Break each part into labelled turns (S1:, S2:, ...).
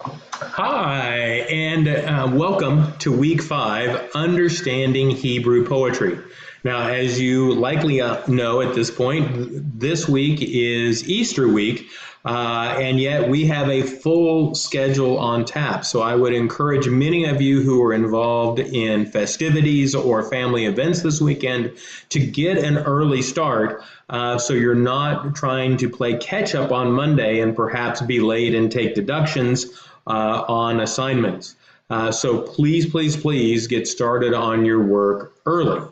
S1: Hi, and welcome to week 5, Understanding Hebrew Poetry. Now, as you likely know at this point, this week is Easter week, and yet we have a full schedule on tap. So I would encourage many of you who are involved in festivities or family events this weekend to get an early start, so you're not trying to play catch up on Monday and perhaps be late and take deductions on assignments. So please get started on your work early.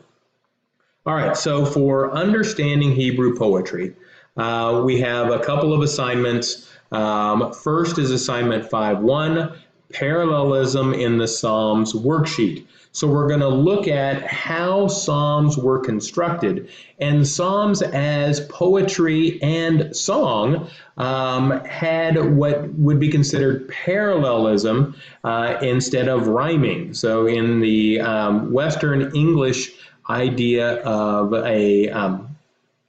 S1: All right, so for understanding Hebrew poetry, we have a couple of assignments. First is assignment 5.1, parallelism in the Psalms worksheet. So we're going to look at how Psalms were constructed, and Psalms as poetry and song had what would be considered parallelism instead of rhyming. So in the Western English idea of a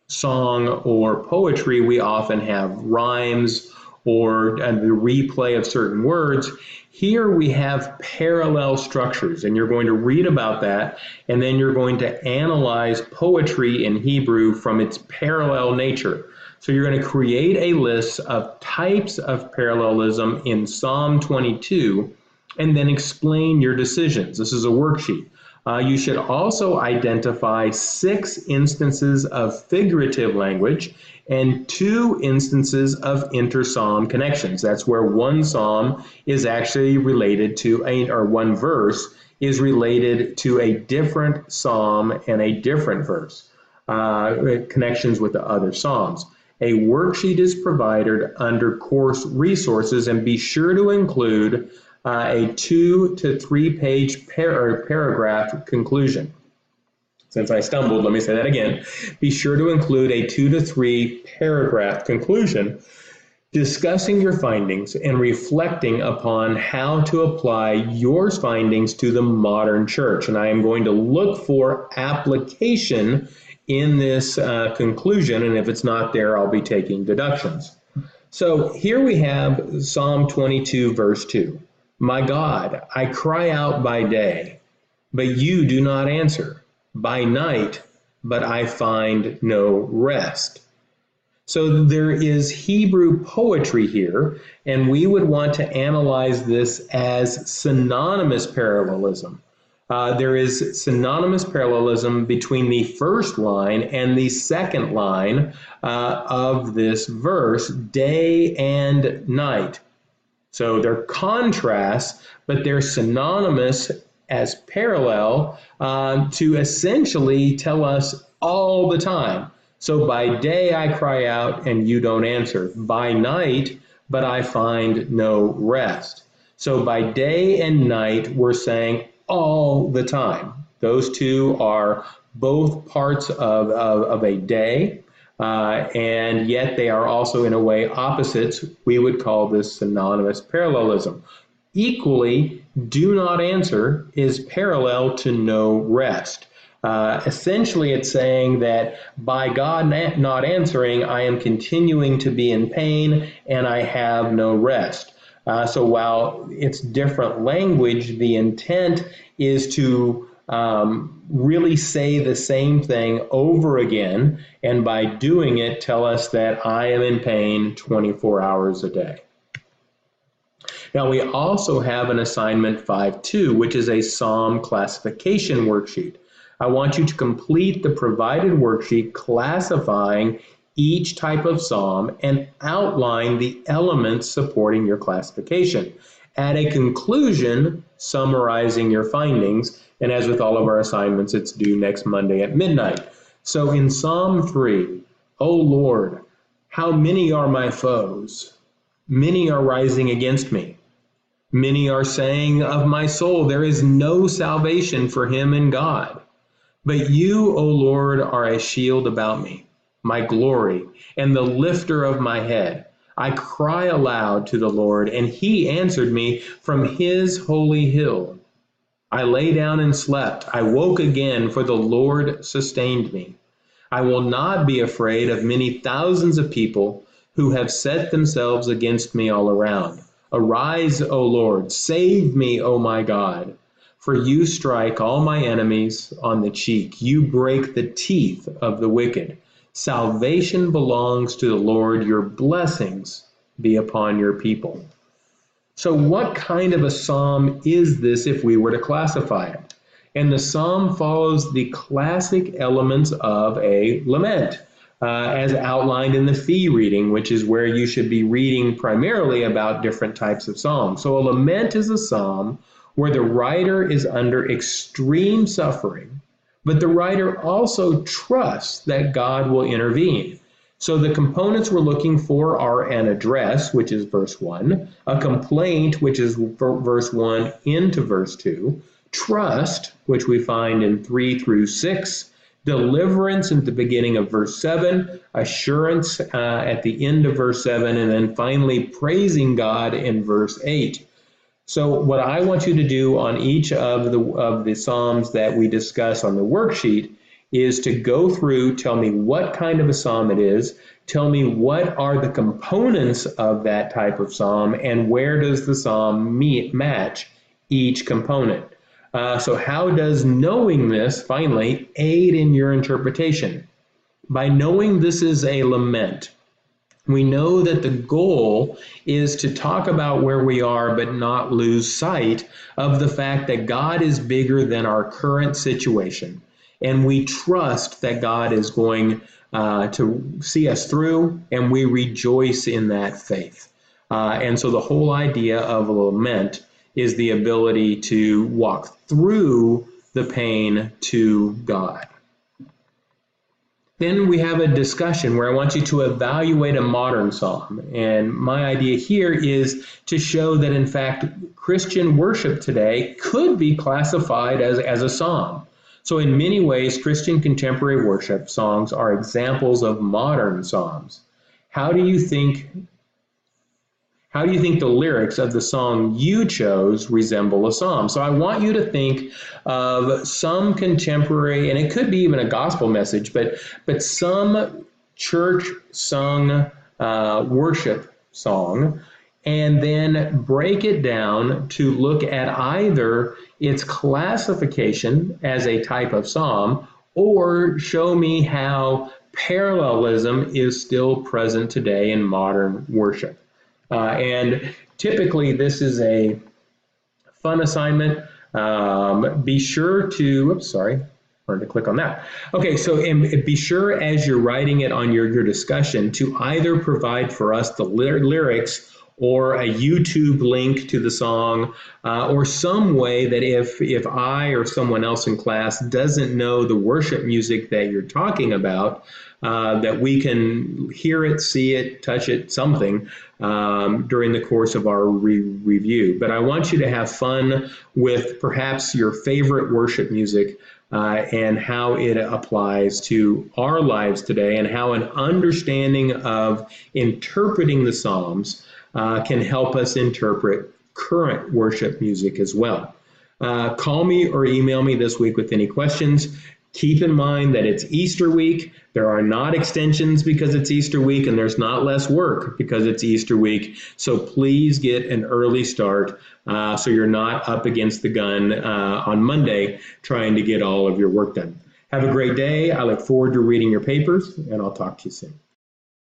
S1: song or poetry, we often have rhymes or the replay of certain words. Here we have parallel structures, and you're going to read about that, and then you're going to analyze poetry in Hebrew from its parallel nature. So you're going to create a list of types of parallelism in Psalm 22, and then explain your decisions. This is a worksheet. You should also identify 6 instances of figurative language and 2 instances of inter-psalm connections. That's where one psalm is actually related to one verse is related to a different psalm and a different verse, connections with the other psalms. A worksheet is provided under course resources, and be sure to include a 2 to 3 page paragraph conclusion. Since I stumbled, let me say that again. Be sure to include a 2 to 3 paragraph conclusion discussing your findings and reflecting upon how to apply your findings to the modern church. And I am going to look for application in this conclusion, and if it's not there, I'll be taking deductions. So here we have Psalm 22, verse 2. My God, I cry out by day, but you do not answer. By night, but I find no rest. So there is Hebrew poetry here, and we would want to analyze this as synonymous parallelism. There is synonymous parallelism between the first line and the second line of this verse, day and night. So they're contrasts, but they're synonymous as parallel to essentially tell us all the time. So by day I cry out and you don't answer. By night, but I find no rest. So by day and night, we're saying all the time. Those two are both parts of a day. And yet they are also in a way opposites. We would call this synonymous parallelism. Equally, do not answer is parallel to no rest. Essentially, it's saying that by God not answering, I am continuing to be in pain and I have no rest. So while it's different language, the intent is to really say the same thing over again, and by doing it, tell us that I am in pain 24 hours a day. Now, we also have an assignment 5.2, which is a psalm classification worksheet. I want you to complete the provided worksheet classifying each type of psalm and outline the elements supporting your classification. At a conclusion, summarizing your findings, and as with all of our assignments, it's due next Monday at midnight. So in Psalm 3, O Lord, how many are my foes? Many are rising against me. Many are saying of my soul, there is no salvation for him in God. But you, O Lord, are a shield about me, my glory, and the lifter of my head. I cry aloud to the Lord, and he answered me from his holy hill. I lay down and slept. I woke again, for the Lord sustained me. I will not be afraid of many thousands of people who have set themselves against me all around. Arise, O Lord, save me, O my God. For you strike all my enemies on the cheek. You break the teeth of the wicked. Salvation belongs to the Lord. Your blessings be upon your people. So what kind of a psalm is this if we were to classify it? And the psalm follows the classic elements of a lament, as outlined in the fee reading, which is where you should be reading primarily about different types of psalms. So a lament is a psalm where the writer is under extreme suffering, but the writer also trusts that God will intervene. So the components we're looking for are an address, which is verse 1, a complaint, which is verse 1 into verse 2, trust, which we find in 3 through 6, deliverance at the beginning of verse 7, assurance at the end of verse 7, and then finally praising God in verse 8. So what I want you to do on each of the Psalms that we discuss on the worksheet is to go through, tell me what kind of a psalm it is, tell me what are the components of that type of psalm, and where does the psalm match each component. So how does knowing this, finally, aid in your interpretation? By knowing this is a lament, we know that the goal is to talk about where we are, but not lose sight of the fact that God is bigger than our current situation. And we trust that God is going to see us through, and we rejoice in that faith. And so the whole idea of a lament is the ability to walk through the pain to God. Then we have a discussion where I want you to evaluate a modern psalm. And my idea here is to show that, in fact, Christian worship today could be classified as a psalm. So in many ways, Christian contemporary worship songs are examples of modern psalms. How do you think the lyrics of the song you chose resemble a psalm? So I want you to think of some contemporary, and it could be even a gospel message, but some church-sung worship song, and then break it down to look at either its classification as a type of psalm, or show me how parallelism is still present today in modern worship. And typically this is a fun assignment. Be sure to, wanted to click on that. Okay, so be sure as you're writing it on your discussion to either provide for us the lyrics or a YouTube link to the song, or some way that if I or someone else in class doesn't know the worship music that you're talking about, that we can hear it, see it, touch it, something during the course of our review. But I want you to have fun with perhaps your favorite worship music and how it applies to our lives today, and how an understanding of interpreting the Psalms can help us interpret current worship music as well. Call me or email me this week with any questions. Keep in mind that it's Easter week. There are not extensions because it's Easter week, and there's not less work because it's Easter week. So please get an early start so you're not up against the gun on Monday trying to get all of your work done. Have a great day. I look forward to reading your papers, and I'll talk to you soon.